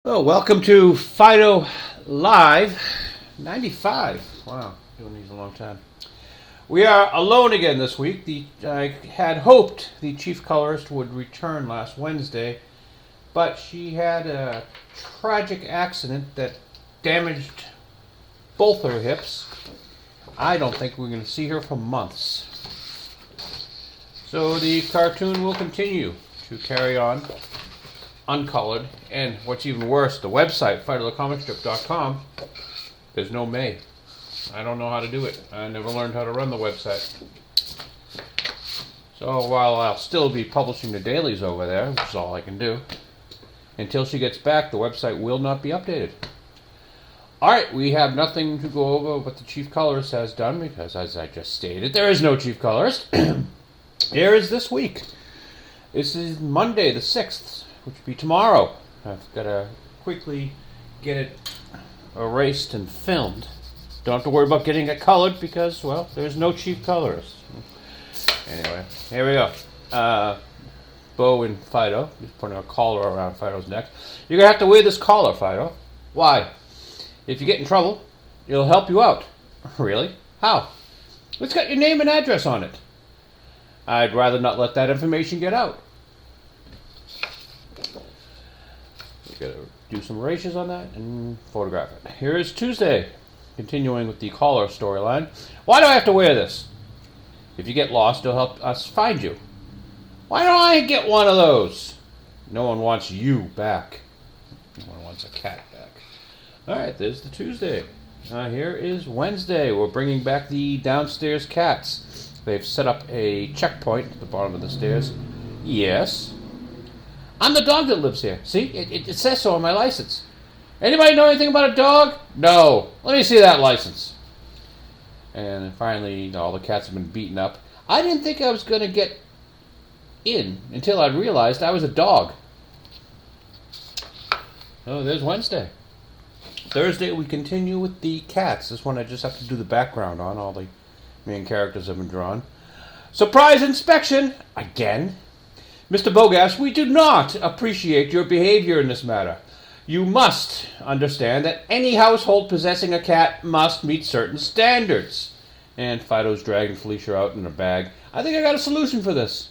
Well, welcome to Fido Live 95. Wow, doing these a long time. We are alone again this week. I had hoped the chief colorist would return last Wednesday, but she had a tragic accident that damaged both her hips. I don't think we're going to see her for months. So the cartoon will continue to carry on uncolored, and what's even worse, the website fidothecomicstrip.com, there's no May. I don't know how to do it. I never learned how to run the website. So while I'll still be publishing the dailies over there, which is all I can do, until she gets back, the website will not be updated. Alright, we have nothing to go over what the chief colorist has done, because as I just stated, there is no chief colorist. Here is this week. This is Monday the 6th, which would be tomorrow. I've got to quickly get it erased and filmed. Don't have to worry about getting it colored because, well, there's no chief colorist. Anyway, here we go. Bo and Fido. Just putting a collar around Fido's neck. You're going to have to wear this collar, Fido. Why? If you get in trouble, it'll help you out. Really? How? It's got your name and address on it. I'd rather not let that information get out. Got to do some erasures on that and photograph it. Here is Tuesday, continuing with the collar storyline. Why do I have to wear this? If you get lost, it'll help us find you. Why don't I get one of those? No one wants you back. No one wants a cat back. Alright, there's the Tuesday. Here is Wednesday. We're bringing back the downstairs cats. They've set up a checkpoint at the bottom of the stairs. Yes. I'm the dog that lives here. See? It says so on my license. Anybody know anything about a dog? No. Let me see that license. And finally, all the cats have been beaten up. I didn't think I was going to get in until I realized I was a dog. Oh, there's Wednesday. Thursday, we continue with the cats. This one I just have to do the background on. All the main characters have been drawn. Surprise inspection! Again. Mr. Bogash, we do not appreciate your behavior in this matter. You must understand that any household possessing a cat must meet certain standards. And Fido's dragging Felicia out in a bag. I think I got a solution for this.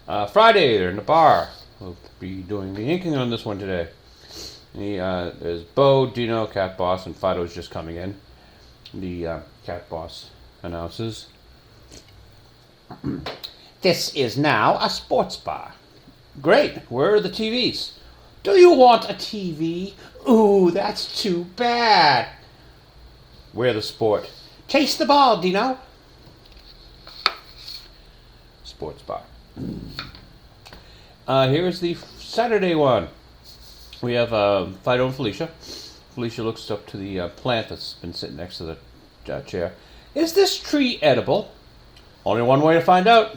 Friday, they're in the bar. We'll be doing the inking on this one today. There's Bo, Dino, Cat Boss, and Fido's just coming in. The Cat Boss announces, "This is now a sports bar." Great. Where are the TVs? Do you want a TV? Ooh, that's too bad. Where the sport? Chase the ball, Dino. Sports bar. Here's the Saturday one. We have Fido and Felicia. Felicia looks up to the plant that's been sitting next to the chair. Is this tree edible? Only one way to find out.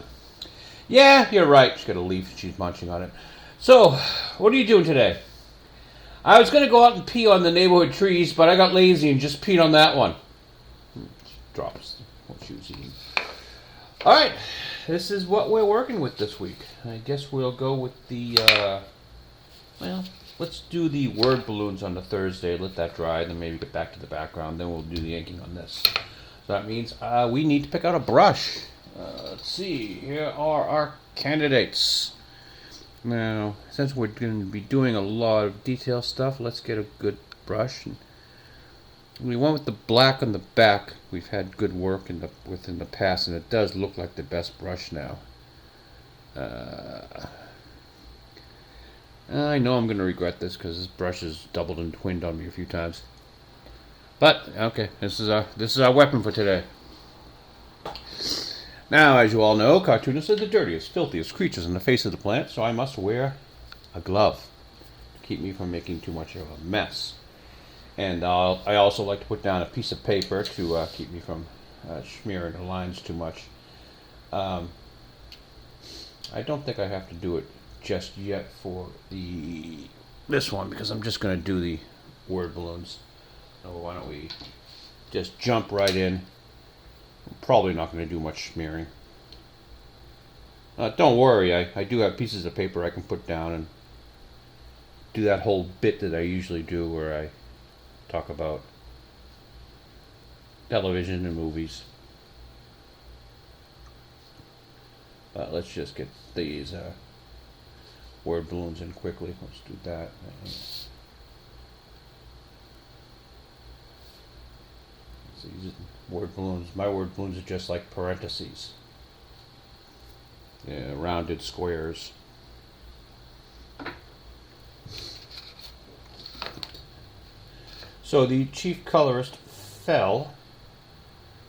Yeah, you're right. She's got a leaf. She's munching on it. So, what are you doing today? I was going to go out and pee on the neighborhood trees, but I got lazy and just peed on that one. She drops what she was eating. All right. This is what we're working with this week. I guess we'll go with the, well, let's do the word balloons on the Thursday. Let that dry, then maybe get back to the background. Then we'll do the inking on this. So that means we need to pick out a brush. Let's see. Here are our candidates. Now, since we're going to be doing a lot of detail stuff, let's get a good brush. We went with the black on the back. We've had good work within the past, and it does look like the best brush now. I know I'm going to regret this because this brush has doubled and twinned on me a few times. But okay, this is our weapon for today. Now, as you all know, cartoonists are the dirtiest, filthiest creatures on the face of the planet, so I must wear a glove to keep me from making too much of a mess. And I also like to put down a piece of paper to keep me from smearing the lines too much. I don't think I have to do it just yet for this one because I'm just going to do the word balloons. So why don't we just jump right in? I'm probably not going to do much smearing. Don't worry, I do have pieces of paper I can put down and do that whole bit that I usually do where I talk about television and movies. But let's just get these word balloons in quickly. Let's do that. These word balloons. My word balloons are just like parentheses. Yeah, rounded squares. So the chief colorist fell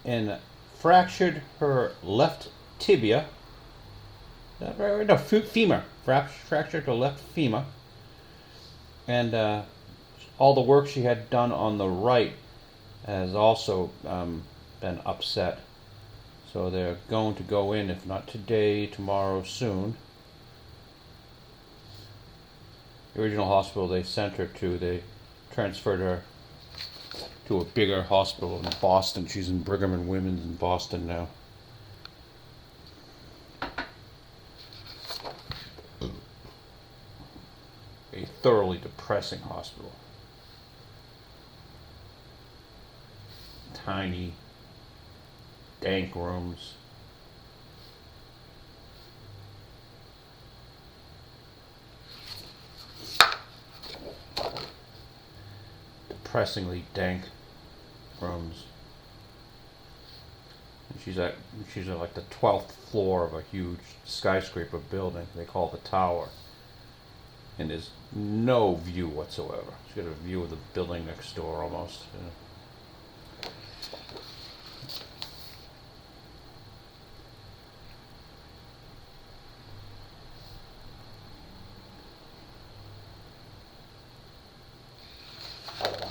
and fractured her left tibia. No, femur. Fractured her left femur. And all the work she had done on the right has also been upset. So they're going to go in, if not today, tomorrow, soon. The original hospital they sent her to, they transferred her to a bigger hospital in Boston. She's in Brigham and Women's in Boston now. A thoroughly depressing hospital. Tiny, dank rooms. Depressingly dank rooms. And she's at like the 12th floor of a huge skyscraper building they call the Tower. And there's no view whatsoever. She's got a view of the building next door almost. You know.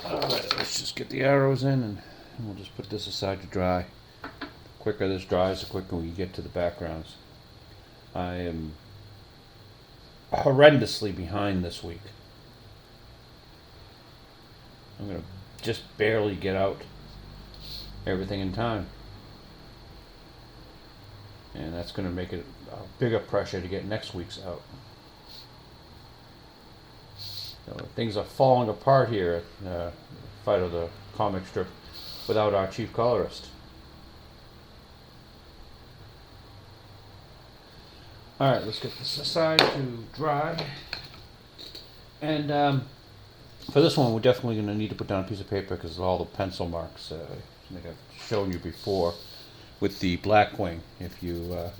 Alright, let's just get the arrows in and we'll just put this aside to dry. The quicker this dries, the quicker we get to the backgrounds. I am horrendously behind this week. I'm going to just barely get out everything in time. And that's going to make it a bigger pressure to get next week's out. So things are falling apart here at Fido the comic strip without our chief colorist. Alright, let's get this aside to dry. And for this one, we're definitely going to need to put down a piece of paper because of all the pencil marks like I've shown you before with the Blackwing. If you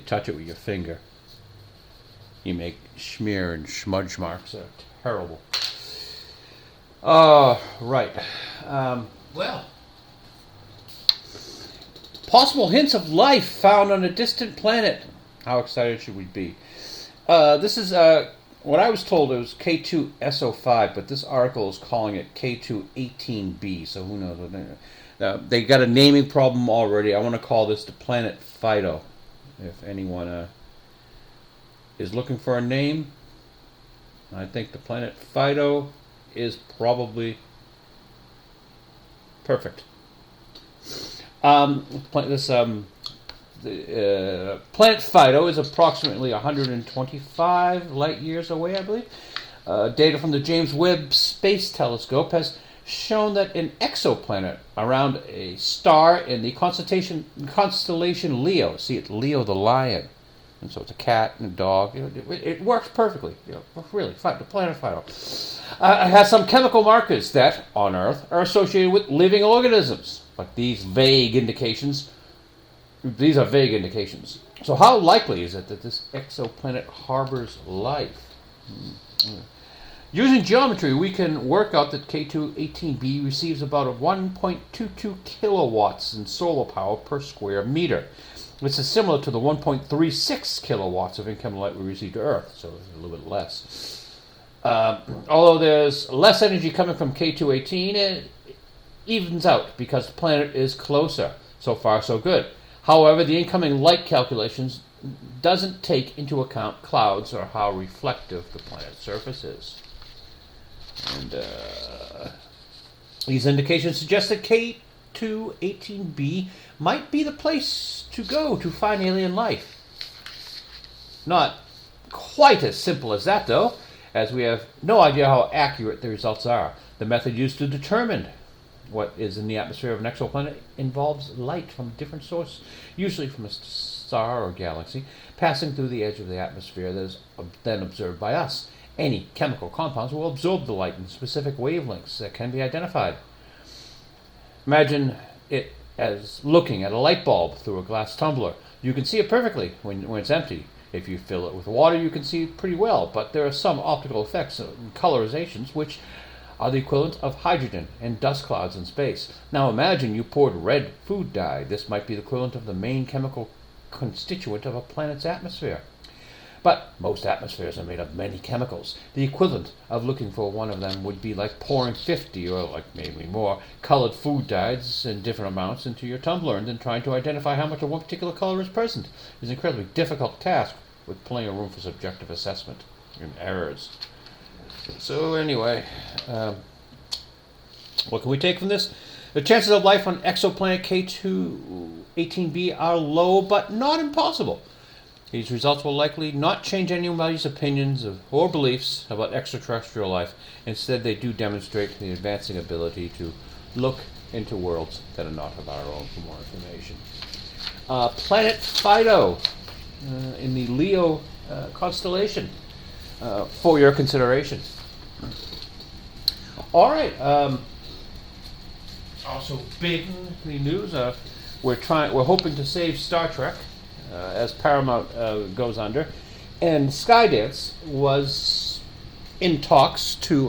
touch it with your finger, you make smear and smudge marks that are terrible. Right. Well, possible hints of life found on a distant planet. How excited should we be? This is what I was told it was K2SO5, but this article is calling it K218b, so who knows what they got a naming problem already. I want to call this the planet Fido. If anyone is looking for a name, I think the planet Fido is probably perfect. The planet Fido is approximately 125 light years away, I believe. Data from the James Webb Space Telescope has shown that an exoplanet around a star in the constellation Leo. See, it's Leo the lion, and so it's a cat and a dog. It works perfectly. Really, the planet Fido has some chemical markers that, on Earth, are associated with living organisms. But these are vague indications. So how likely is it that this exoplanet harbors life? Using geometry, we can work out that K218b receives about 1.22 kilowatts in solar power per square meter. This is similar to the 1.36 kilowatts of incoming light we receive to Earth, so it's a little bit less. Although there's less energy coming from K218, it evens out because the planet is closer. So far, so good. However, the incoming light calculations doesn't take into account clouds or how reflective the planet's surface is. And these indications suggest that K218b might be the place to go to find alien life. not quite as simple as that, though, as we have no idea how accurate the results are. The method used to determine what is in the atmosphere of an exoplanet involves light from a different source, usually from a star or galaxy, passing through the edge of the atmosphere that is then observed by us. Any chemical compounds will absorb the light in specific wavelengths that can be identified. Imagine it as looking at a light bulb through a glass tumbler. You can see it perfectly when it's empty. If you fill it with water, you can see it pretty well, but there are some optical effects and colorizations which are the equivalent of hydrogen and dust clouds in space. Now imagine you poured red food dye. This might be the equivalent of the main chemical constituent of a planet's atmosphere. But most atmospheres are made of many chemicals. The equivalent of looking for one of them would be like pouring 50 or like maybe more colored food dyes in different amounts into your tumbler and then trying to identify how much of one particular color is present. It's an incredibly difficult task with plenty of room for subjective assessment and errors. So anyway, what can we take from this? The chances of life on exoplanet K2-18b are low, but not impossible. These results will likely not change anybody's opinions or beliefs about extraterrestrial life. Instead, they do demonstrate the advancing ability to look into worlds that are not of our own for more information. Planet Fido in the Leo constellation for your consideration. All right. Also, big in the news. We're hoping to save Star Trek as Paramount goes under, and Skydance was in talks to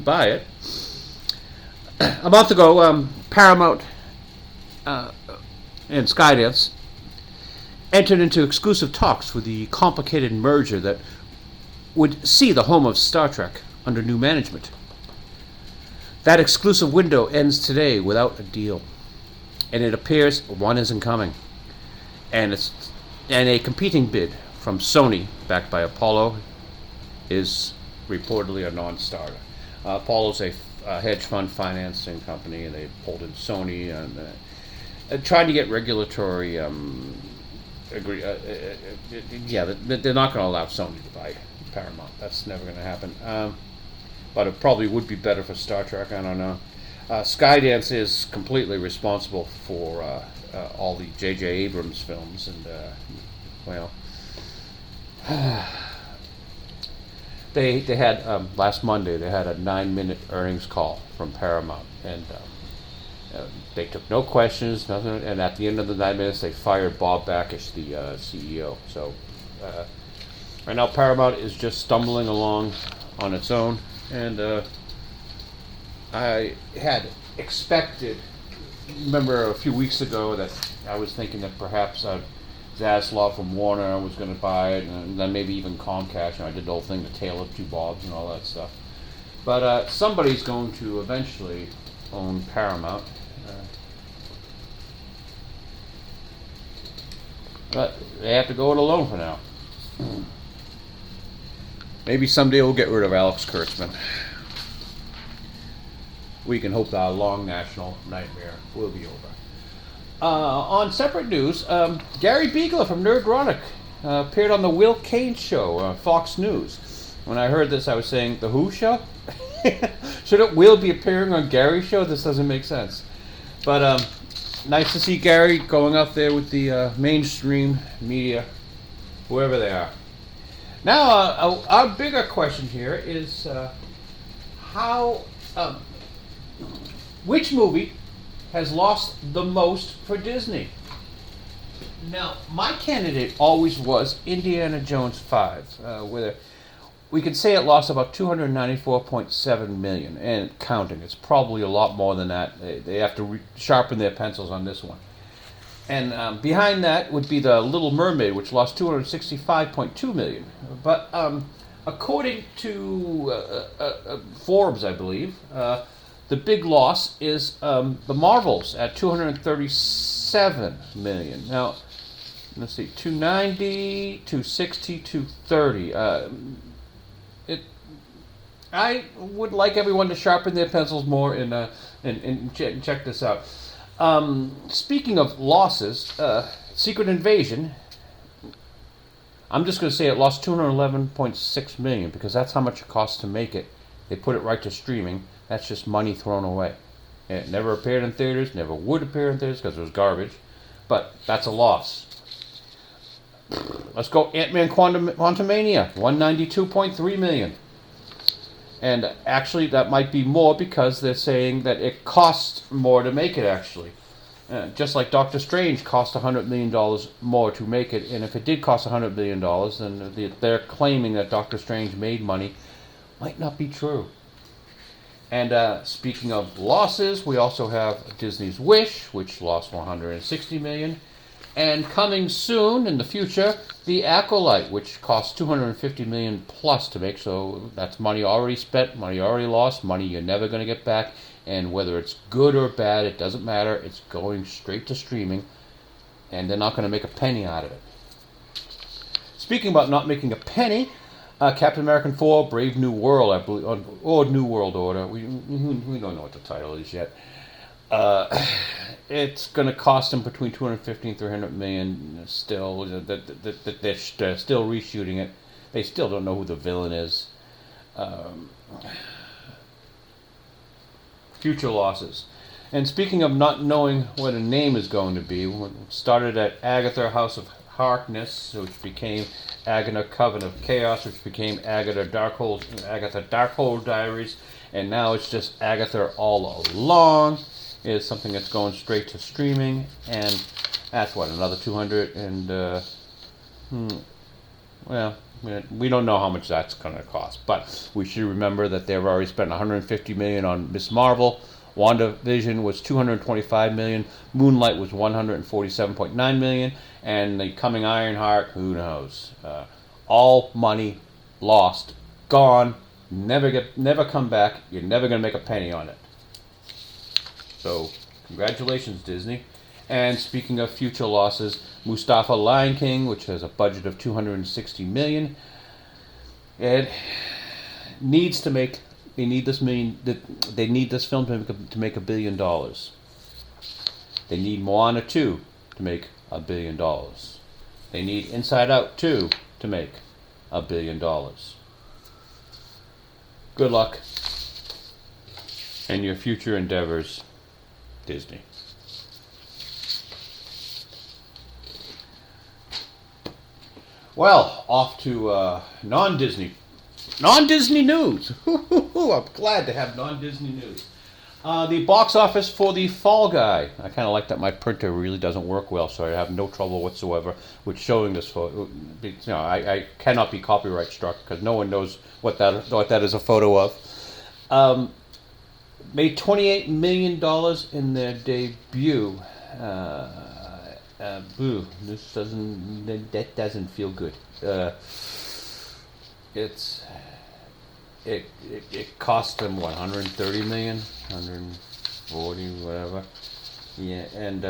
buy it. A month ago, Paramount and Skydance entered into exclusive talks with the complicated merger that would see the home of Star Trek under new management. That exclusive window ends today without a deal, and it appears one isn't coming. And a competing bid from Sony, backed by Apollo, is reportedly a non-starter. Apollo's a hedge fund financing company, and they pulled in Sony and trying to get regulatory agree. They're not going to allow Sony to buy Paramount. That's never going to happen. But it probably would be better for Star Trek. I don't know. Skydance is completely responsible for all the J.J. Abrams films, and they had last Monday. They had a 9-minute earnings call from Paramount, and they took no questions, nothing. And at the end of the 9 minutes, they fired Bob Bakish, the CEO. So right now, Paramount is just stumbling along on its own, and I had expected. Remember a few weeks ago that I was thinking that perhaps Zaslav from Warner was going to buy it, and then maybe even Comcast. I did the whole thing, the Tale of Two Bobs and all that stuff. But somebody's going to eventually own Paramount. But they have to go it alone for now. Maybe someday we'll get rid of Alex Kurtzman. We can hope that our long national nightmare will be over. On separate news, Gary Biegler from Nerdrotic appeared on the Will Kane show on Fox News. When I heard this, I was saying, the Who show? Shouldn't Will be appearing on Gary's show? This doesn't make sense. But nice to see Gary going up there with the mainstream media, whoever they are. Now, our bigger question here is how... which movie has lost the most for Disney? Now, my candidate always was Indiana Jones 5, where we could say it lost about $294.7 million, and counting. It's probably a lot more than that. They have to sharpen their pencils on this one. And behind that would be The Little Mermaid, which lost $265.2 million. But according to Forbes, I believe, the big loss is the Marvels at $237 million. Now, let's see, 290, 260, 230. I would like everyone to sharpen their pencils more and check this out. Speaking of losses, Secret Invasion I'm just going to say it lost 211.6 million because that's how much it costs to make it. They put it right to streaming. That's just money thrown away. And it never appeared in theaters, never would appear in theaters because it was garbage. But that's a loss. Let's go Ant-Man Quantumania, 192.3 million. And actually, that might be more because they're saying that it costs more to make it, actually. Just like Doctor Strange cost $100 million more to make it, and if it did cost $100 million, then they're claiming that Doctor Strange made money. Might not be true. And speaking of losses, we also have Disney's Wish, which lost $160 million. And coming soon in the future, The Acolyte, which cost $250 million plus to make. So that's money already spent, money already lost, money you're never going to get back. And whether it's good or bad, it doesn't matter. It's going straight to streaming, and they're not going to make a penny out of it. Speaking about not making a penny, Captain America 4, Brave New World, I believe, or New World Order. We don't know what the title is yet. It's going to cost them between 250 and 300 million. Still, they're still reshooting it. They still don't know who the villain is. Future losses. And speaking of not knowing what a name is going to be, we started at Agatha House of Harkness, which became Agatha Coven of Chaos, which became Agatha Darkhold Diaries, and now it's just Agatha All Along. Is something that's going straight to streaming, and that's what, another 200, and well, we don't know how much that's going to cost, but we should remember that they've already spent $150 million on Miss Marvel. WandaVision was $225 million, Moonlight was $147.9 million, and the coming Ironheart, who knows? All money lost, gone, never come back. You're never going to make a penny on it. So, congratulations, Disney. And speaking of future losses, Mustafa Lion King, which has a budget of $260 million, it needs to make. They need this film to make $1 billion. They need Moana 2 to make $1 billion. They need Inside Out 2 to make $1 billion. Good luck in your future endeavors, Disney. Well, off to non-Disney news. I'm glad to have non-Disney news. The box office for The Fall Guy. I kind of like that my printer really doesn't work well, so I have no trouble whatsoever with showing this photo. You know, I cannot be copyright struck because no one knows what that is a photo of. Made $28 million in their debut. Boo! That doesn't feel good. It cost them what, 130 million, 140, whatever. Yeah, and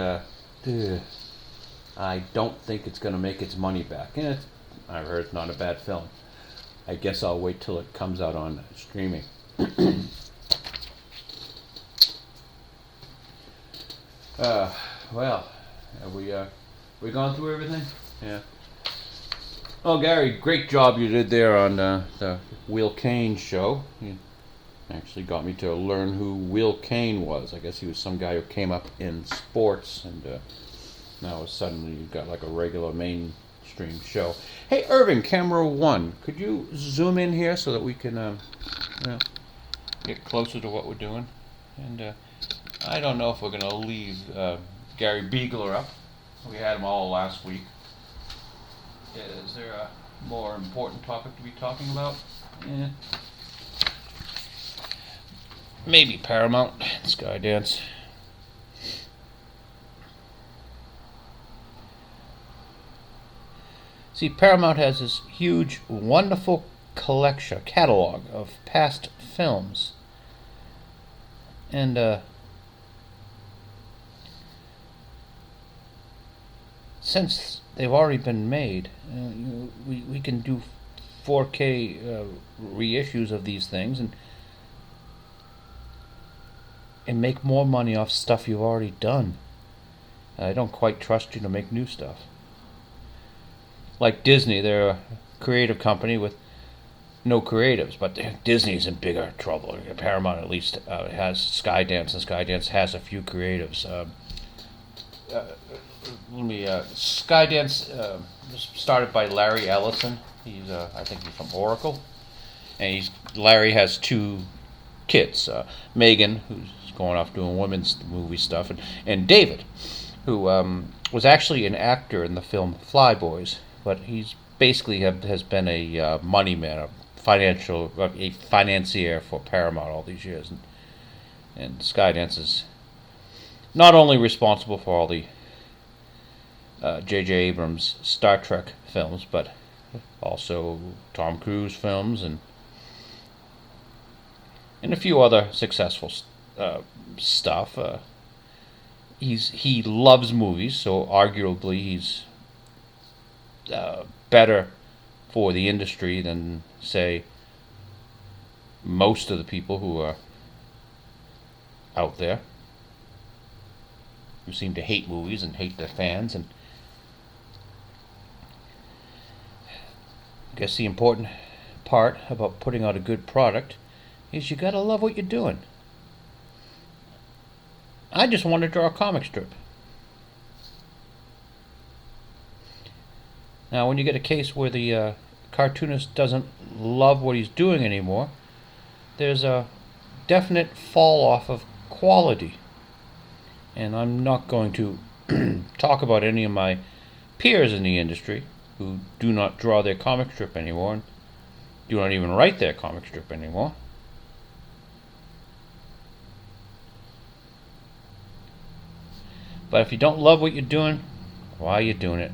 I don't think it's going to make its money back. And I've heard it's not a bad film. I guess I'll wait till it comes out on streaming. Well, have we gone through everything? Yeah. Oh, Gary, great job you did there on the Will Kane show. You actually got me to learn who Will Kane was. I guess he was some guy who came up in sports, and now suddenly you've got like a regular mainstream show. Hey, Irving, camera one, could you zoom in here so that we can get closer to what we're doing? And I don't know if we're going to leave Gary Beagler up. We had him all last week. Is there a more important topic to be talking about? Yeah. Maybe Paramount, Skydance. See, Paramount has this huge, wonderful catalog of past films. And since they've already been made, we can do 4K reissues of these things and make more money off stuff you've already done. I don't quite trust you to make new stuff. like Disney, they're a creative company with no creatives, but Disney's in bigger trouble. Paramount at least has Skydance, and Skydance has a few creatives. Skydance was started by Larry Ellison. I think he's from Oracle, and Larry has two kids, Megan, who's going off doing women's movie stuff, and David, who was actually an actor in the film Flyboys, but he's basically has been a money man, a financier for Paramount all these years, and Skydance is not only responsible for all the J.J. Abrams Star Trek films, but also Tom Cruise films and a few other successful stuff. He loves movies, so arguably he's better for the industry than, say, most of the people who are out there, who seem to hate movies and hate their fans. And I guess the important part about putting out a good product is you gotta love what you're doing. I just want to draw a comic strip. Now, when you get a case where the cartoonist doesn't love what he's doing anymore, there's a definite fall off of quality. And I'm not going to talk about any of my peers in the industry who do not draw their comic strip anymore and do not even write their comic strip anymore. But if you don't love what you're doing, why are you doing it?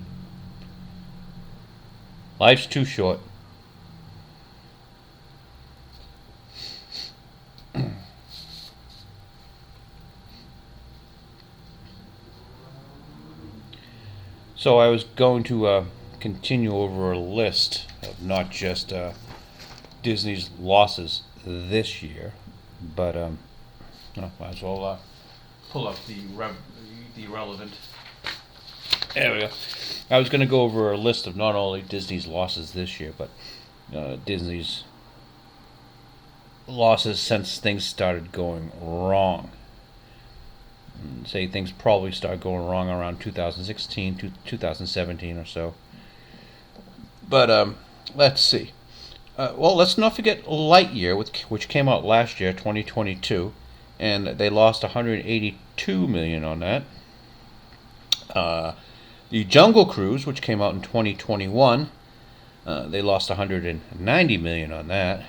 Life's too short. So I was going to continue over a list of not just Disney's losses this year, but might as well pull up the relevant. There we go. I was going to go over a list of not only Disney's losses this year, but Disney's losses since things started going wrong. Say things probably started going wrong around 2016 to 2017 or so. But let's see. Well, let's not forget Lightyear, which came out last year, 2022, and they lost $182 million on that. The Jungle Cruise, which came out in 2021, they lost $190 million on that.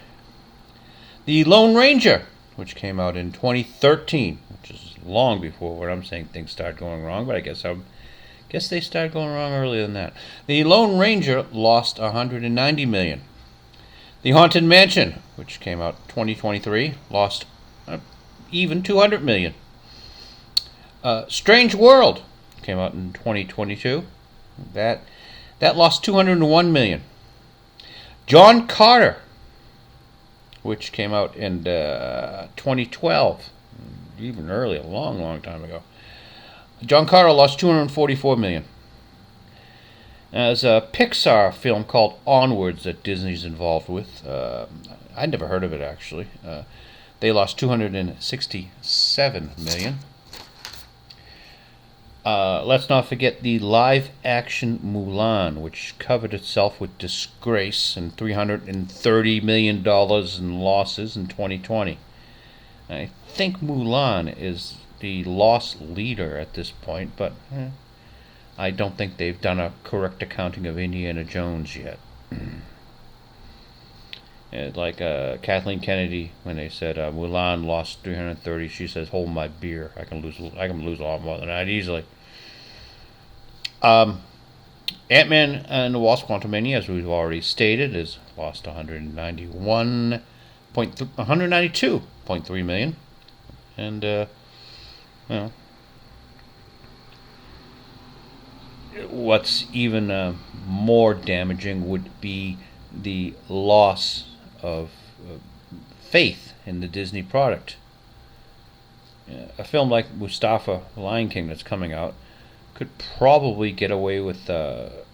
The Lone Ranger, which came out in 2013, which is long before what I'm saying things started going wrong, but I guess they started going wrong earlier than that. The Lone Ranger lost $190 million. The Haunted Mansion, which came out 2023, lost even $200 million. Strange World came out in 2022. That lost $201 million. John Carter, which came out in 2012, even earlier, a long time ago. John Carter lost $244 million. There's a Pixar film called Onwards that Disney's involved with. I'd never heard of it, actually. They lost $267 million. Let's not forget the live-action Mulan, which covered itself with disgrace and $330 million in losses in 2020. I think Mulan is the loss leader at this point, but I don't think they've done a correct accounting of Indiana Jones yet. Like Kathleen Kennedy, when they said Mulan lost 330, she says, "Hold my beer. I can lose a lot more than that easily." Ant-Man and the Wasp: Quantumania, as we've already stated, has lost 192.3 million, and what's even more damaging would be the loss of faith in the Disney product. A film like Mustafa, The Lion King, that's coming out, could probably get away with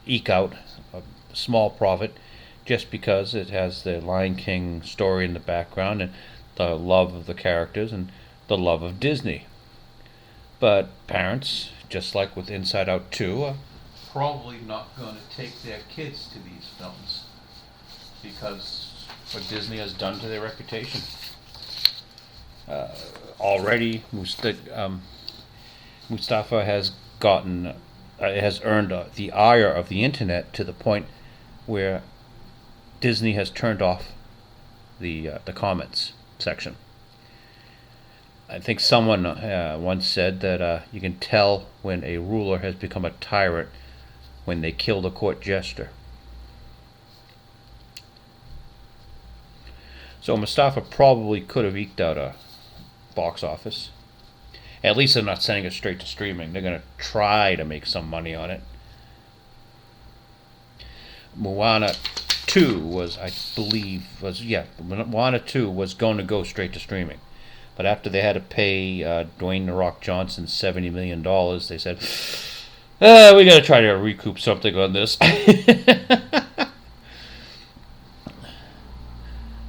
eke out a small profit just because it has the Lion King story in the background and the love of the characters and the love of Disney. But parents, just like with Inside Out 2, are probably not going to take their kids to these films because what Disney has done to their reputation. Already, Mustafa has earned the ire of the internet to the point where Disney has turned off the comments section. I think someone once said that you can tell when a ruler has become a tyrant when they kill the court jester. So Mustafa probably could have eked out a box office. At least they're not sending it straight to streaming. They're going to try to make some money on it. Moana 2 Moana 2 was going to go straight to streaming. But after they had to pay Dwayne "The Rock" Johnson $70 million, they said, we got to try to recoup something on this.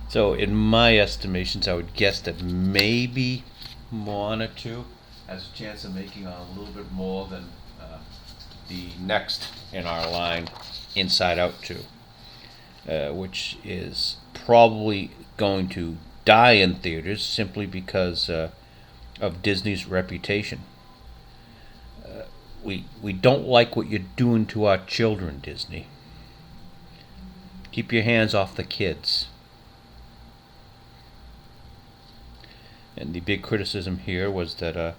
So in my estimations, I would guess that maybe Moana 2 has a chance of making on a little bit more than the next in our line, Inside Out 2, which is probably going to die in theaters simply because of Disney's reputation. We don't like what you're doing to our children, Disney. Keep your hands off the kids. And the big criticism here was that I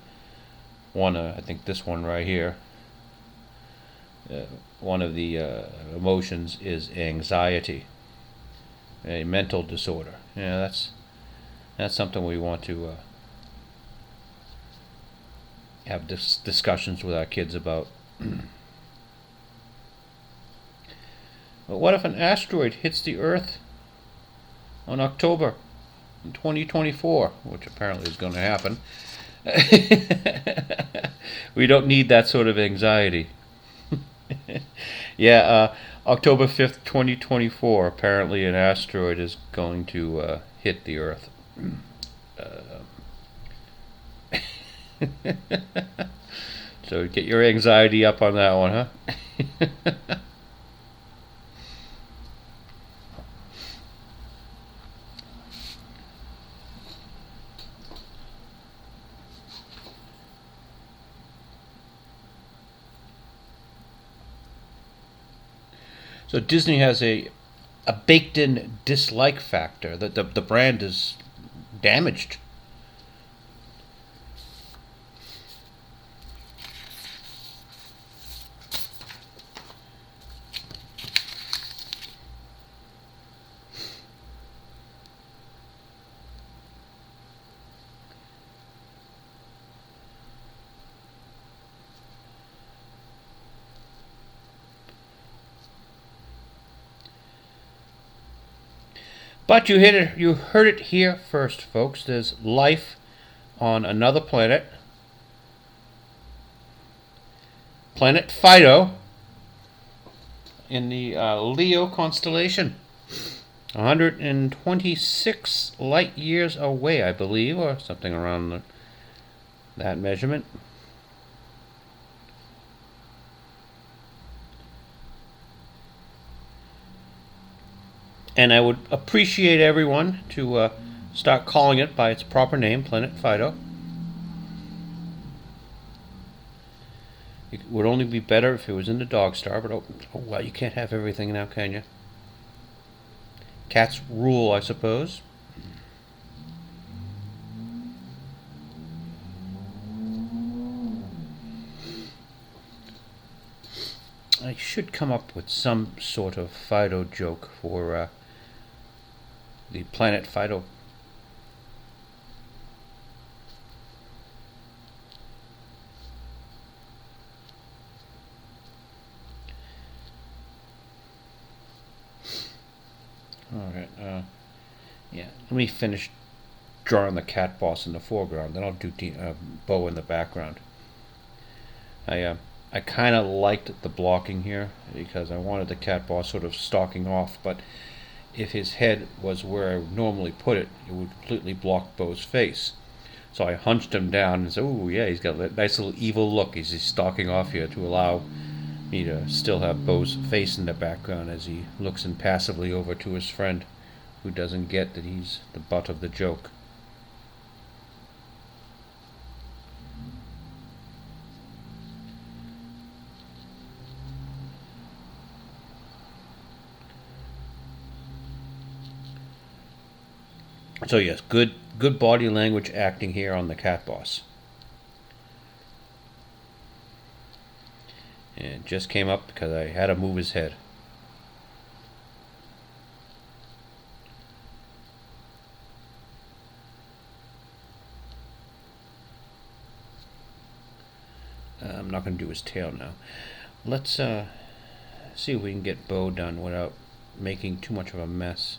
think this one right here, one of the emotions is anxiety, a mental disorder. Yeah, that's something we want to have discussions with our kids about. But what if an asteroid hits the Earth on October in 2024, which apparently is going to happen? We don't need that sort of anxiety. Yeah, October 5th, 2024, apparently an asteroid is going to hit the Earth. So get your anxiety up on that one, huh? So Disney has a baked-in dislike factor. That the brand is damaged. But you heard it here first, folks. There's life on another planet, planet Fido, in the Leo constellation. 126 light years away, I believe, or something around that measurement. And I would appreciate everyone to start calling it by its proper name, Planet Fido. It would only be better if it was in the Dog Star, but oh well, you can't have everything now, can you? Cats rule, I suppose. I should come up with some sort of Fido joke for the Planet Fido. Alright, yeah, let me finish drawing the cat boss in the foreground, then I'll do Bo in the background. I I kind of liked the blocking here because I wanted the cat boss sort of stalking off, but if his head was where I would normally put it, it would completely block Bo's face. So I hunched him down and said, "Oh yeah, he's got a nice little evil look. He's stalking off here to allow me to still have Bo's face in the background as he looks impassively over to his friend, who doesn't get that he's the butt of the joke." So yes, good body language acting here on the cat boss. And it just came up because I had to move his head. I'm not going to do his tail now. Let's see if we can get Bo done without making too much of a mess.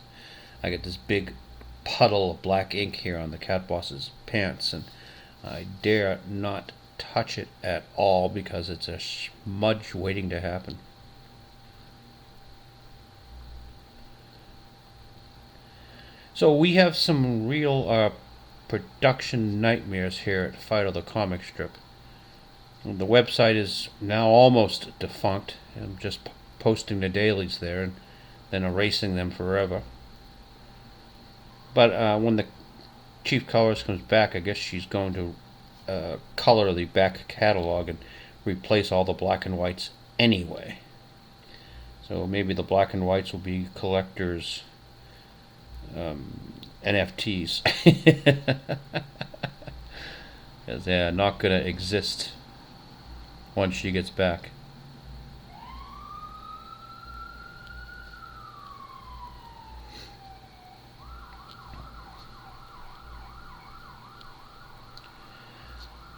I get this big puddle of black ink here on the cat boss's pants, and I dare not touch it at all because it's a smudge waiting to happen. So we have some real production nightmares here at Fido the comic strip. The website is now almost defunct. I'm just posting the dailies there and then erasing them forever. But when the chief colorist comes back, I guess she's going to color the back catalog and replace all the black and whites anyway. So maybe the black and whites will be collectors' NFTs. Because they're not going to exist once she gets back.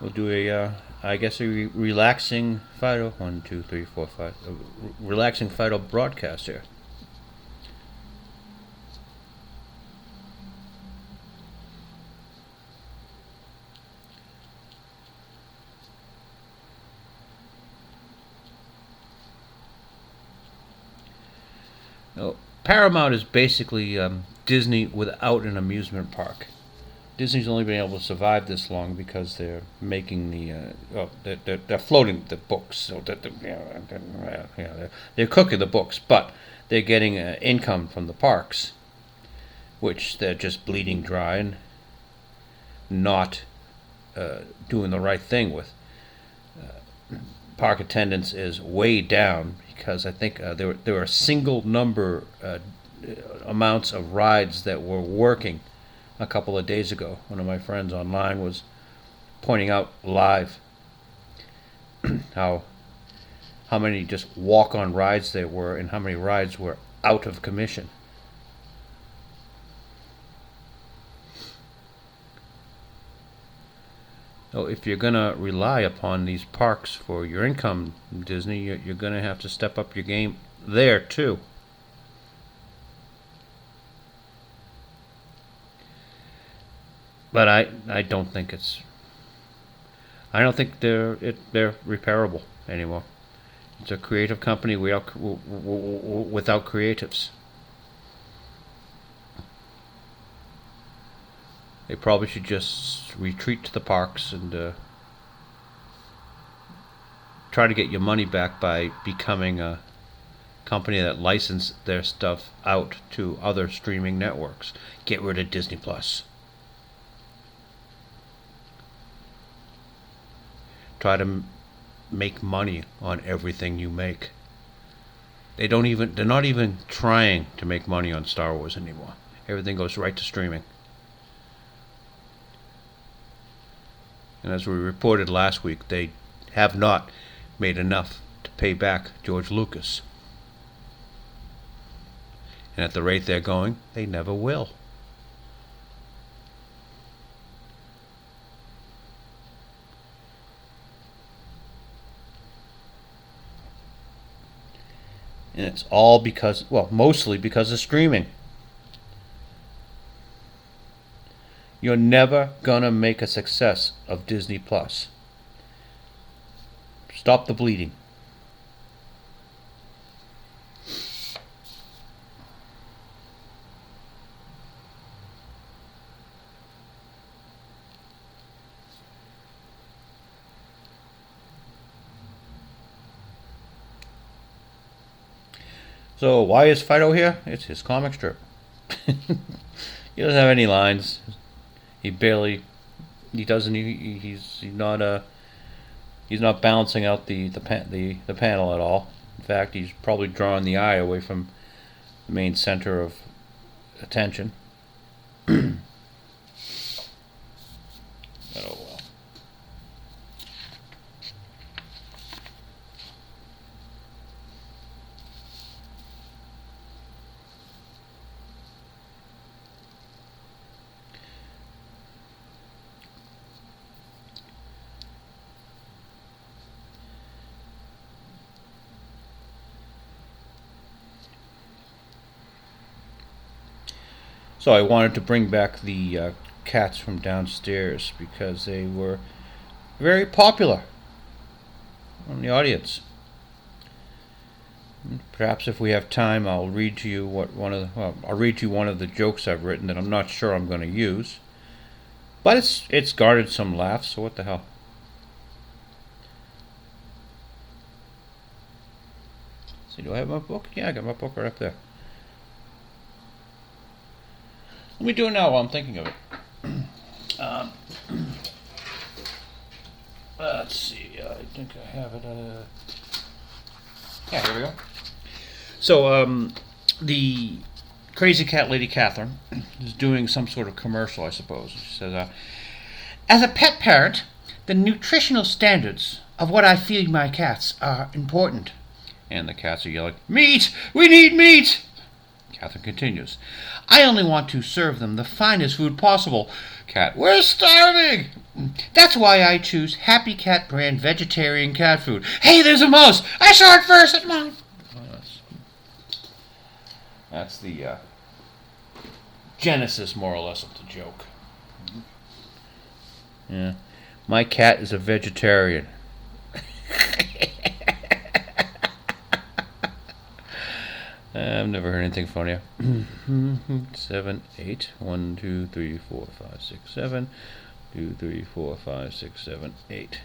We'll do I guess a relaxing Fido, 1, 2, 3, 4, 5, relaxing Fido broadcast here. Oh, Paramount is basically Disney without an amusement park. Disney's only been able to survive this long because they're making they're floating the books, so that they're cooking the books, but they're getting income from the parks, which they're just bleeding dry and not doing the right thing with. Park attendance is way down because I think there were a single number amounts of rides that were working a couple of days ago. One of my friends online was pointing out live how many just walk-on rides there were and how many rides were out of commission. So if you're going to rely upon these parks for your income, Disney, you're going to have to step up your game there too. But I don't think they're repairable anymore. It's a creative company without creatives. They probably should just retreat to the parks and try to get your money back by becoming a company that licenses their stuff out to other streaming networks. Get rid of Disney Plus. Try to make money on everything you make. They're not even trying to make money on Star Wars anymore. Everything goes right to streaming. And as we reported last week, they have not made enough to pay back George Lucas. And at the rate they're going, they never will. And it's all because, well, mostly because of streaming. You're never gonna make a success of Disney Plus. Stop the bleeding. So why is Fido here? It's his comic strip. He doesn't have any lines. He barely. He doesn't. He's not balancing out the panel at all. In fact, he's probably drawing the eye away from the main center of attention. Oh well. So I wanted to bring back the cats from downstairs because they were very popular on the audience. Perhaps if we have time, I'll read to you I'll read to you one of the jokes I've written that I'm not sure I'm going to use, but it's garnered some laughs. So what the hell? See, do I have my book? Yeah, I got my book right up there. Let me do it now while I'm thinking of it. Let's see. I think I have it. Yeah, here we go. So, the crazy cat lady Catherine is doing some sort of commercial, I suppose. She says, "As a pet parent, the nutritional standards of what I feed my cats are important." And the cats are yelling, "Meat! We need meat!" Catherine continues, "I only want to serve them the finest food possible." Cat, "We're starving!" "That's why I choose Happy Cat brand vegetarian cat food." "Hey, there's a mouse! I saw it first! It's mine!" That's the genesis, more or less, of the joke. Yeah. My cat is a vegetarian. I've never heard anything funnier. 7, 8. 1, 2, 3, 4, 5, 6, 7. 2, 3, 4, 5, 6, 7, 8.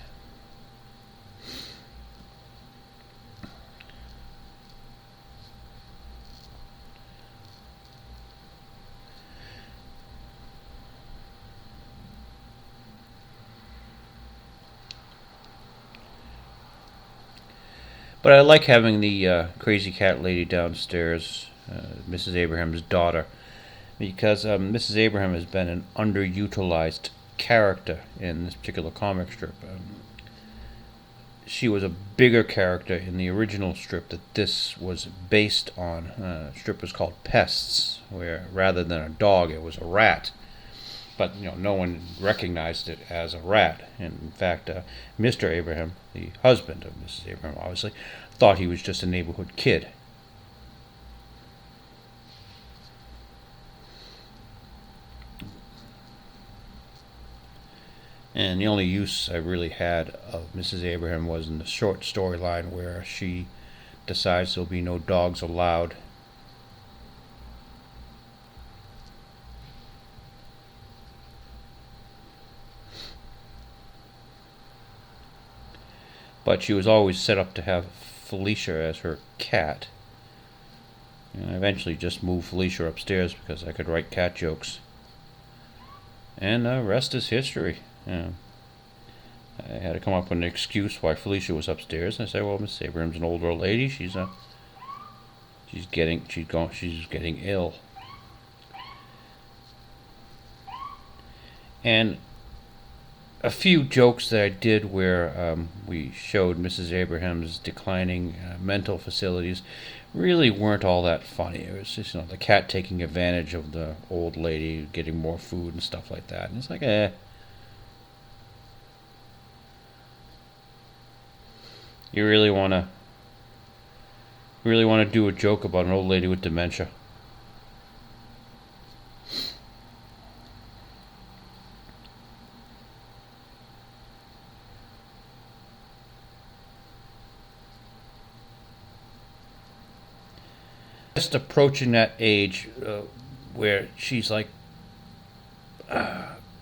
But I like having the crazy cat lady downstairs, Mrs. Abraham's daughter, because Mrs. Abraham has been an underutilized character in this particular comic strip. She was a bigger character in the original strip that this was based on. The strip was called Pests, where rather than a dog, it was a rat. But no one recognized it as a rat. And in fact, Mr. Abraham, the husband of Mrs. Abraham, obviously, thought he was just a neighborhood kid. And the only use I really had of Mrs. Abraham was in the short storyline where she decides there'll be no dogs allowed. But she was always set up to have Felicia as her cat. And I eventually just moved Felicia upstairs because I could write cat jokes. And the rest is history. I had to come up with an excuse why Felicia was upstairs, and I said, "Well, Miss Abraham's an older lady. She's getting ill." And a few jokes that I did where we showed Mrs. Abraham's declining mental facilities really weren't all that funny. It was just the cat taking advantage of the old lady, getting more food and stuff like that. And it's like, you really want to do a joke about an old lady with dementia? just approaching that age where she's like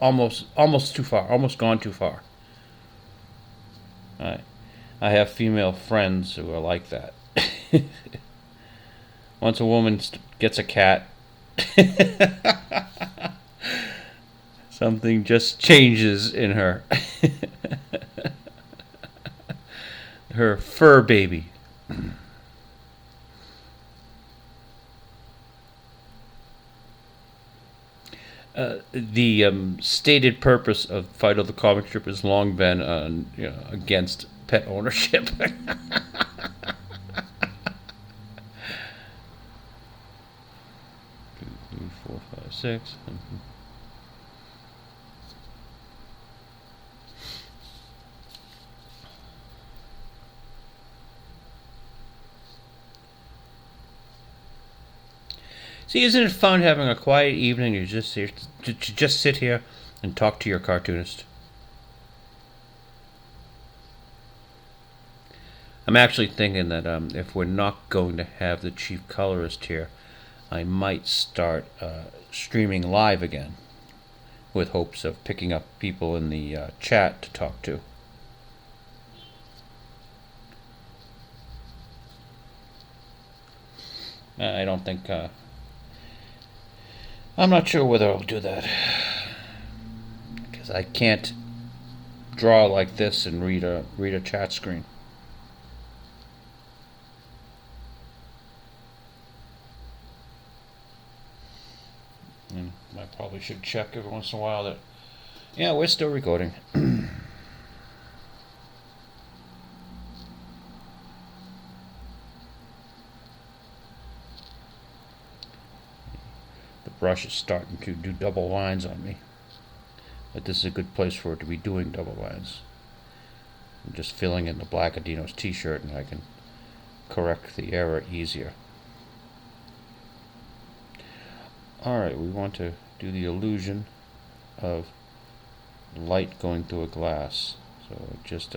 almost too far, almost gone too far. I have female friends who are like that. Once a woman gets a cat, something just changes in her. Her fur baby. The stated purpose of Fido the comic strip has long been against pet ownership. 2, 3, 4, 5, 6. See, isn't it fun having a quiet evening? You just sit here and talk to your cartoonist. I'm actually thinking that if we're not going to have the chief colorist here, I might start streaming live again, with hopes of picking up people in the chat to talk to. I don't think. I'm not sure whether I'll do that, because I can't draw like this and read a chat screen. And I probably should check every once in a while that, yeah, we're still recording. The brush is starting to do double lines on me, but this is a good place for it to be doing double lines. I'm just filling in the black Adino's t-shirt, and I can correct the error easier. Alright, we want to do the illusion of light going through a glass. So just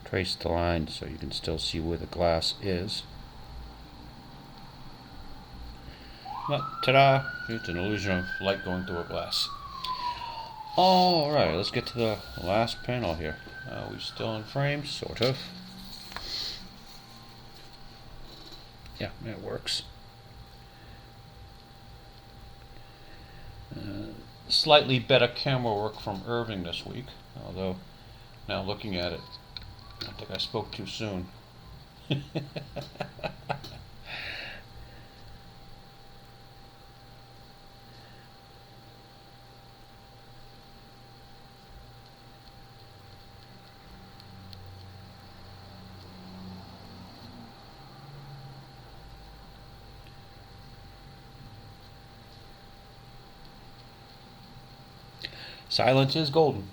trace the line so you can still see where the glass is. But, ta-da! It's an illusion of light going through a glass. Alright, let's get to the last panel here. Are we still in frame? Sort of. Yeah, it works. Slightly better camera work from Irving this week, although now looking at it, I think I spoke too soon. Silence is golden.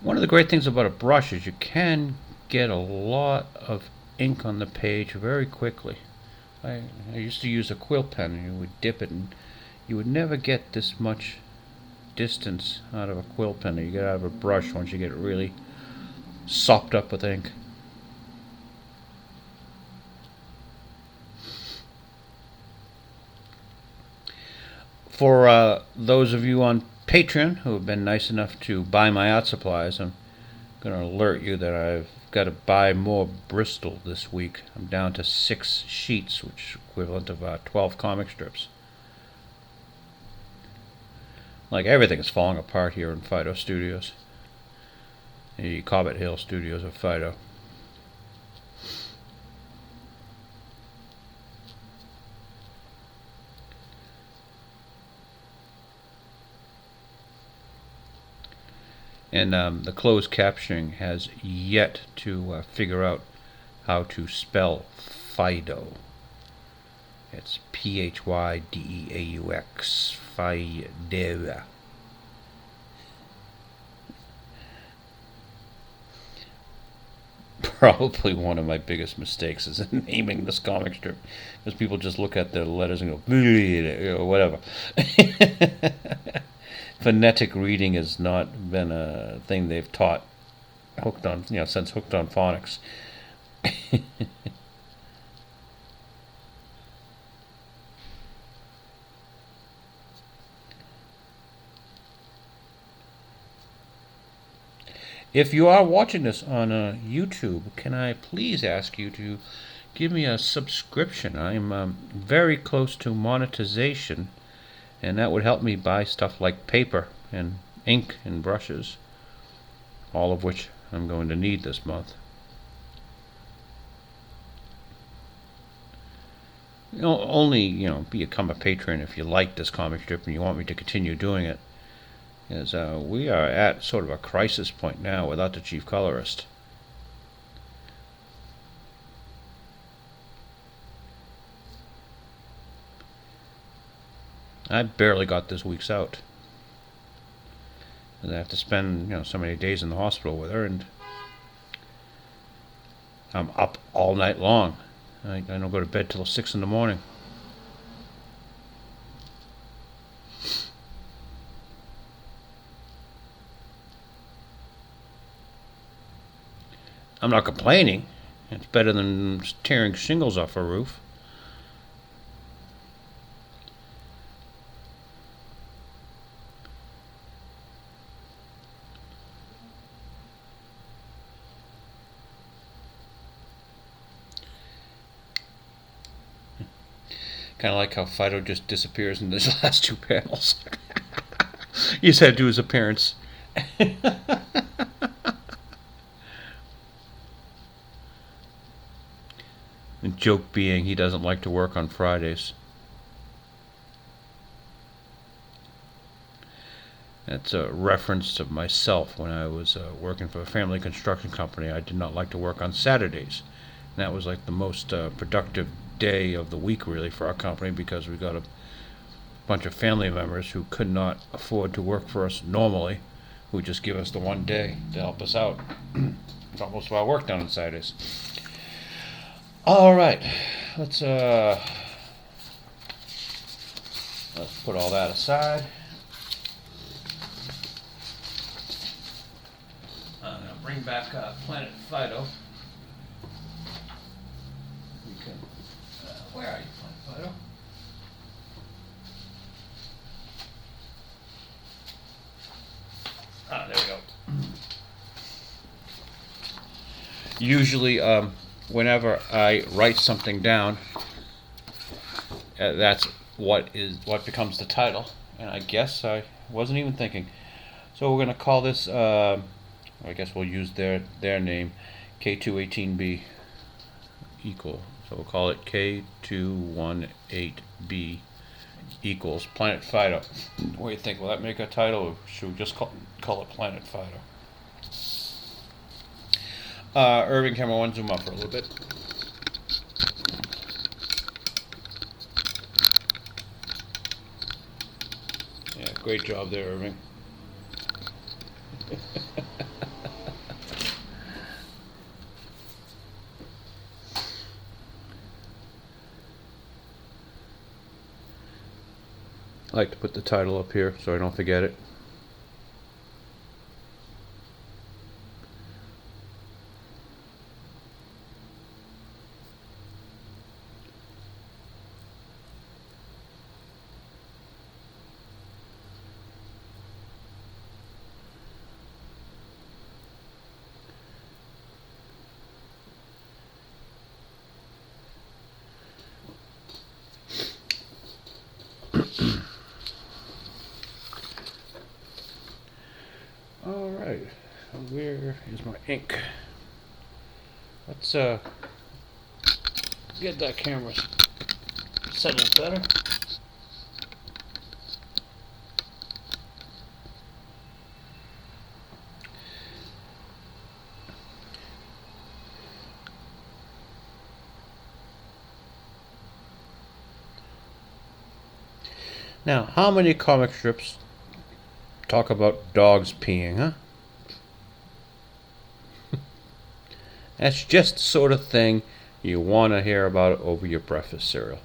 One of the great things about a brush is you can get a lot of ink on the page very quickly. I used to use a quill pen, and you would dip it, and you would never get this much distance out of a quill pen that you get out of a brush once you get it really sopped up with ink. For those of you on Patreon who have been nice enough to buy my art supplies, I'm going to alert you that I've got to buy more Bristol this week. I'm down to 6 sheets, which is equivalent of 12 comic strips. Like, everything's falling apart here in Fido Studios. The Cobbett Hill Studios of Fido. And the closed captioning has yet to figure out how to spell Fido. It's Phydeaux. Fido. Probably one of my biggest mistakes is in naming this comic strip, because people just look at the letters and go, whatever. Phonetic reading has not been a thing they've taught since Hooked on Phonics. If you are watching this on YouTube, can I please ask you to give me a subscription? I'm very close to monetization, and that would help me buy stuff like paper and ink and brushes, all of which I'm going to need this month. Only become a patron if you like this comic strip and you want me to continue doing it. Is we are at sort of a crisis point now without the chief colorist. I barely got this week's out. And I have to spend so many days in the hospital with her, and I'm up all night long. I don't go to bed till 6 in the morning. I'm not complaining. It's better than tearing shingles off a roof. Kind of like how Fido just disappears in these last 2 panels. He said to do his appearance. The joke being he doesn't like to work on Fridays. That's a reference to myself when I was working for a family construction company. I did not like to work on Saturdays. And that was like the most productive day of the week, really, for our company, because we got a bunch of family members who could not afford to work for us normally, who would just give us the one day to help us out. Got most of our work done on Saturdays. All right, let's put all that aside. I'm gonna bring back Planet Fido. You can. Where are you, Planet Fido? Ah, there we go. Usually, whenever I write something down, that's what becomes the title. And I guess I wasn't even thinking. So we're going to call this, I guess we'll use their name, K218B equal. So we'll call it K218B equals Planet Fido. What do you think? Will that make a title, or should we just call it Planet Fido? Irving, camera 1, zoom up for a little bit. Yeah, great job there, Irving. I like to put the title up here so I don't forget it. Here's my ink. Let's get that camera settled better. Now, how many comic strips talk about dogs peeing, huh? That's just the sort of thing you want to hear about over your breakfast cereal.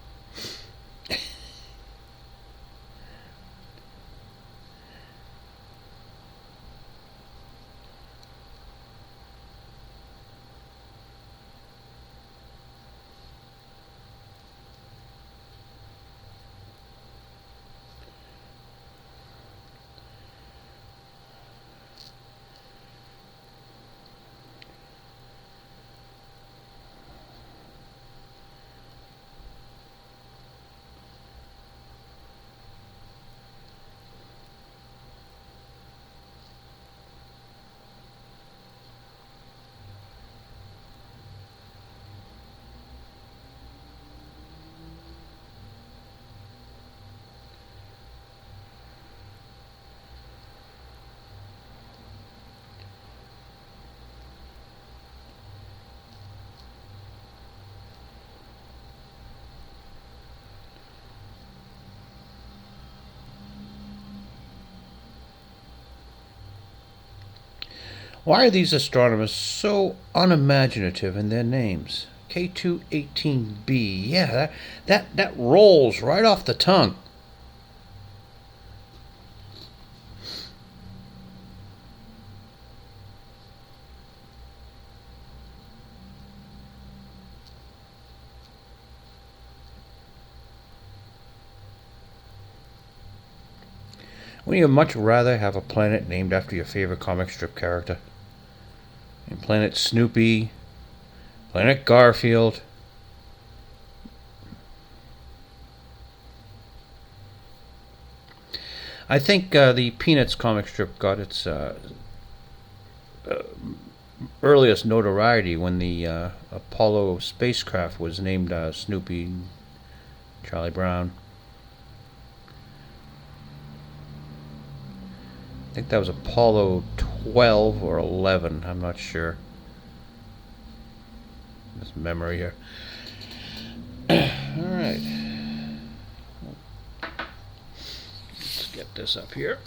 Why are these astronomers so unimaginative in their names? K218b, yeah, that rolls right off the tongue. Wouldn't you much rather have a planet named after your favorite comic strip character? And Planet Snoopy, Planet Garfield. I think the Peanuts comic strip got its earliest notoriety when the Apollo spacecraft was named Snoopy, Charlie Brown. I think that was Apollo 12 or 11. I'm not sure. This memory here. Alright. Let's get this up here.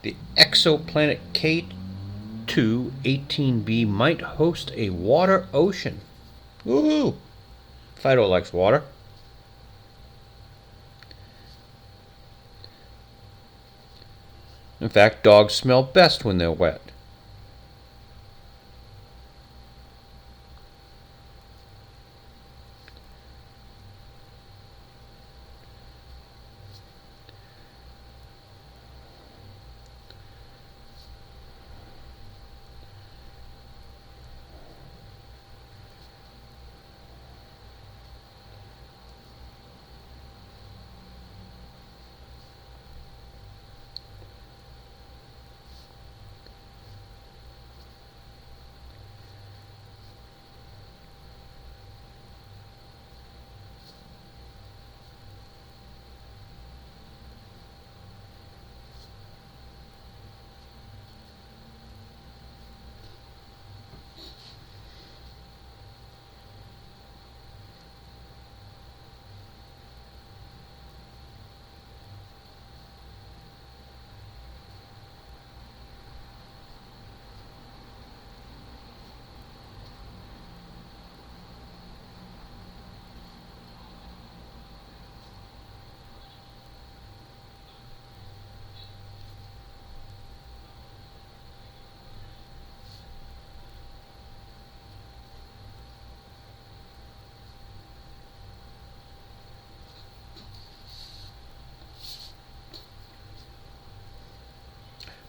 The exoplanet K218b might host a water ocean. Woohoo! Fido likes water. In fact, dogs smell best when they're wet.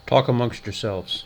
Talk amongst yourselves.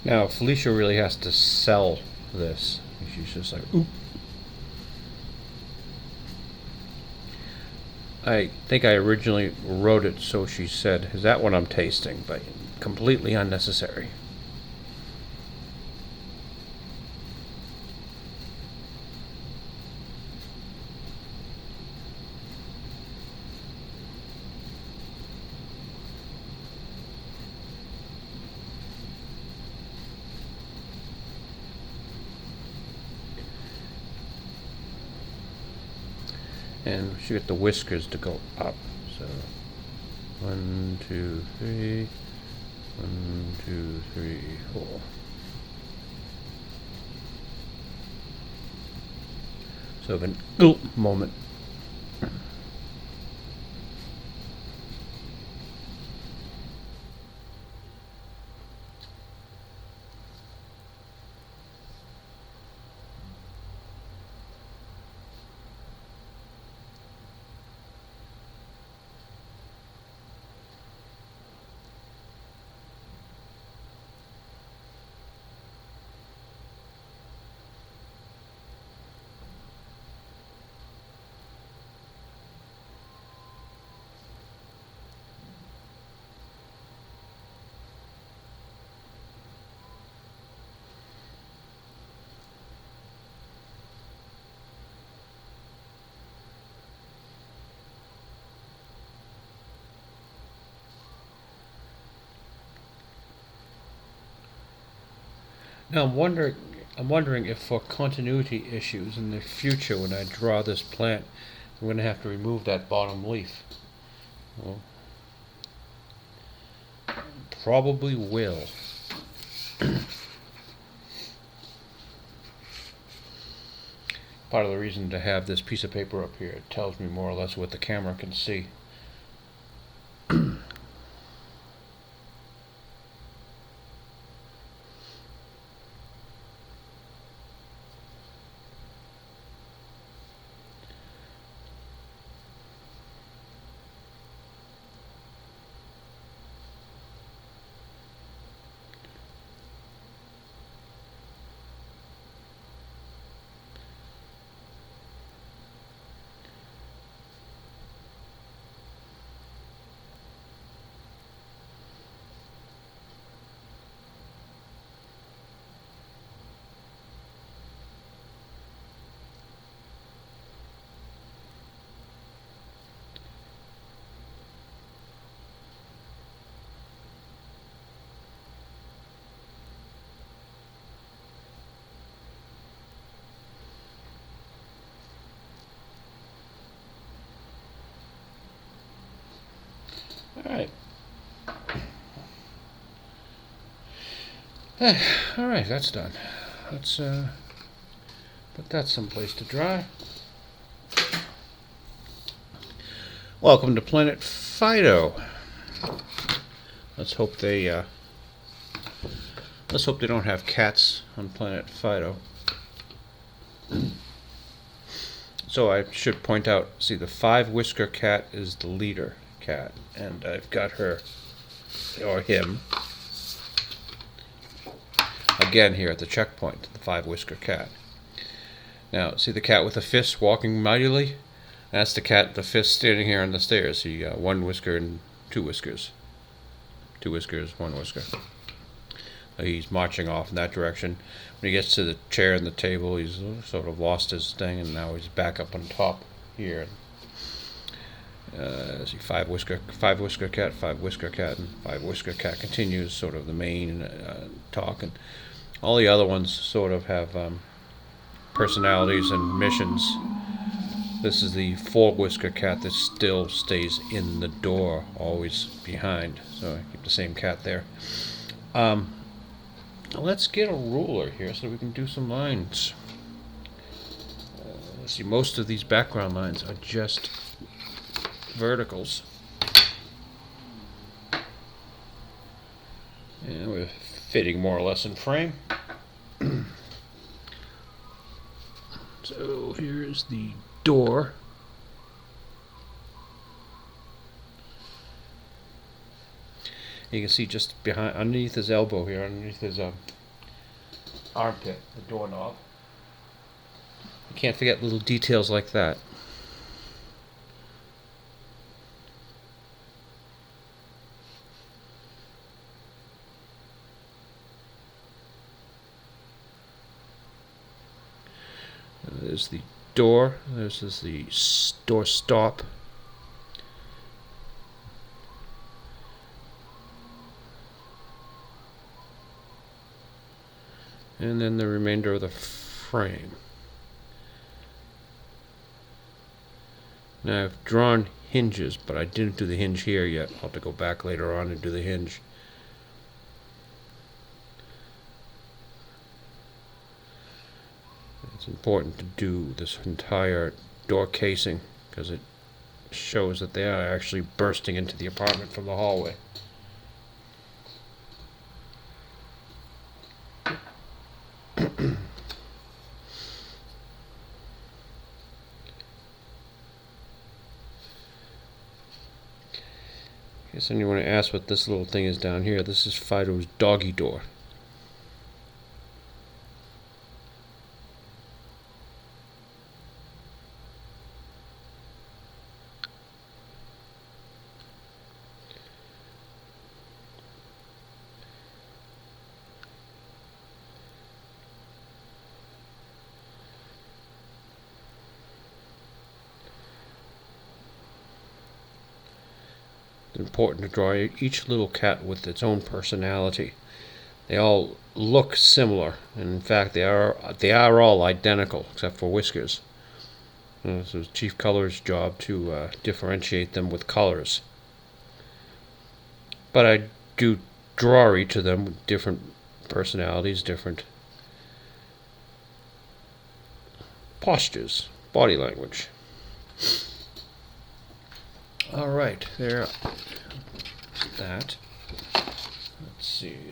Now, Felicia really has to sell this. She's just like, oop. I think I originally wrote it so she said, is that what I'm tasting? But completely unnecessary. And we should get the whiskers to go up. So 1, 2, 3, 1, 2, 3, 4. So of an oop moment. Now I'm wondering if for continuity issues in the future when I draw this plant, I'm going to have to remove that bottom leaf. Well, probably will. Part of the reason to have this piece of paper up here, it tells me more or less what the camera can see. Alright. Alright, that's done. Let's put that someplace to dry. Welcome to Planet Fido. Let's hope they don't have cats on Planet Fido. So I should point out, see, the 5-whisker cat is the leader cat, and I've got her, or him, again here at the checkpoint, the 5-whisker cat. Now, see the cat with the fist walking mightily? That's the cat, the fist standing here on the stairs. See, 1 whisker and 2 whiskers. 2 whiskers, 1 whisker. He's marching off in that direction. When he gets to the chair and the table, he's sort of lost his thing, and now he's back up on top here. See, 5-whisker cat, 5-whisker cat, and 5-whisker cat continues sort of the main talk, and all the other ones sort of have personalities and missions. This is the 4-whisker cat that still stays in the door, always behind. So I keep the same cat there. Let's get a ruler here so we can do some lines. Let's see, most of these background lines are just verticals. And we're fitting more or less in frame. So here's the door. You can see just behind, underneath his elbow here, underneath his armpit, the doorknob. You can't forget little details like that. There's the door. This is the door stop. And then the remainder of the frame. Now I've drawn hinges, but I didn't do the hinge here yet. I'll have to go back later on and do the hinge. It's important to do this entire door casing because it shows that they are actually bursting into the apartment from the hallway. Guess anyone asks what this little thing is down here. This is Fido's doggy door. It's important to draw each little cat with its own personality. They all look similar, and in fact they are all identical except for whiskers. So it's Chief Color's job to differentiate them with colors. But I do draw each of them with different personalities, different postures, body language. All right, there. That. Let's see.